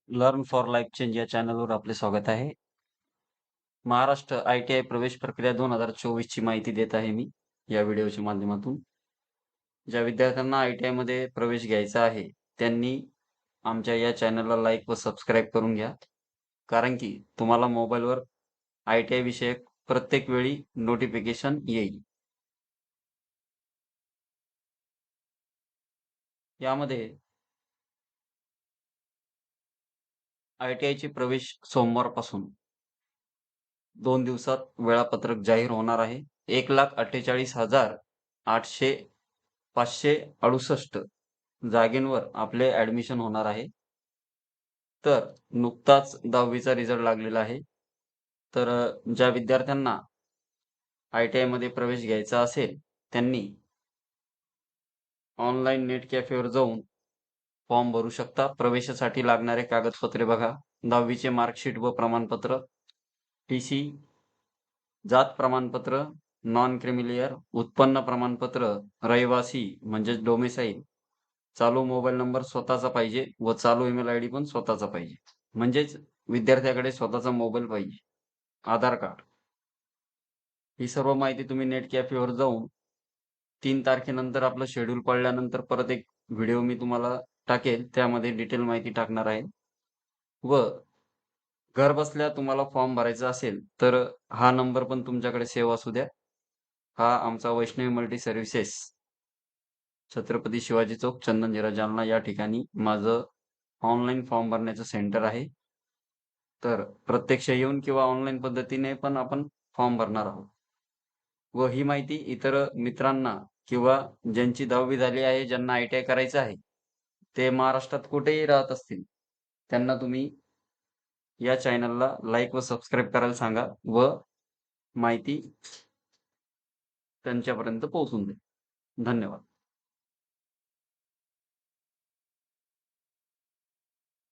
Learn for life change या चॅनलवर आपले स्वागत आहे. महाराष्ट्र ITI प्रवेश प्रक्रिया 2024 ची माहिती देत आहे मी या व्हिडिओच्या माध्यमातून. ज्या विद्यार्थ्यांना ITI मध्ये प्रवेश घ्यायचा आहे, त्यांनी आमच्या या चॅनलला लाईक व सबस्क्राईब करून घ्या. कारण की तुम्हाला मोबाईलवर ITI विषयक प्रत्येक वेळी नोटिफिकेशन येईल. यामध्ये ITI चे प्रवेश सोमवारपासून 2 दिवसात वेळापत्रक जाहीर होणार आहे. 1,48,800 568 जागेंवर आपले ॲडमिशन होणार आहे. तर नुकताच 10वीचा रिझल्ट लागलेला आहे. तर ज्या विद्यार्थ्यांना ITI मध्ये प्रवेश घ्यायचा असेल, त्यांनी ऑनलाईन नेट कॅफेवर जाऊन फॉर्म भरू शकता. प्रवेशासाठी लागणारे कागदपत्रे बघा. 10वीचे मार्कशीट व प्रमाणपत्र, TC, जात प्रमाणपत्र, नॉन क्रिमिलियर, उत्पन्न प्रमाणपत्र, रहिवासी म्हणजेच डोमिसाईल, चालू मोबाईल नंबर स्वतःचा पाहिजे व चालू ईमेल आयडी पण स्वतःचा पाहिजे. म्हणजेच विद्यार्थ्याकडे स्वतःचा मोबाईल पाहिजे. आधार कार्ड. ही सर्व माहिती तुम्ही नेट कॅफेवर जाऊन 3 तारखेनंतर आपलं शेड्यूल पडल्यानंतर परत एक व्हिडिओ मी तुम्हाला टाकेल. त्यामध्ये डिटेल माहिती टाकणार आहे. व घरबसल्या तुम्हाला फॉर्म भरायचा असेल, तर हा नंबर पण तुमच्याकडे सेव्ह असू द्या. हा आमचा वैष्णवी मल्टी सर्व्हिसेस, छत्रपती शिवाजी चौक, चंदनझिरा, जालना या ठिकाणी माझं ऑनलाईन फॉर्म भरण्याचं सेंटर आहे. तर प्रत्यक्ष येऊन किंवा ऑनलाईन पद्धतीने पण आपण फॉर्म भरणार आहोत. व ही माहिती इतर मित्रांना किंवा ज्यांची 10वी झाली आहे, ज्यांना ITI करायचं आहे, ते महाराष्ट्रात कुठेही राहत असतील, त्यांना तुम्ही या चॅनलला लाईक व सबस्क्राईब करायला सांगा व माहिती त्यांच्यापर्यंत पोहोचून द्या. धन्यवाद.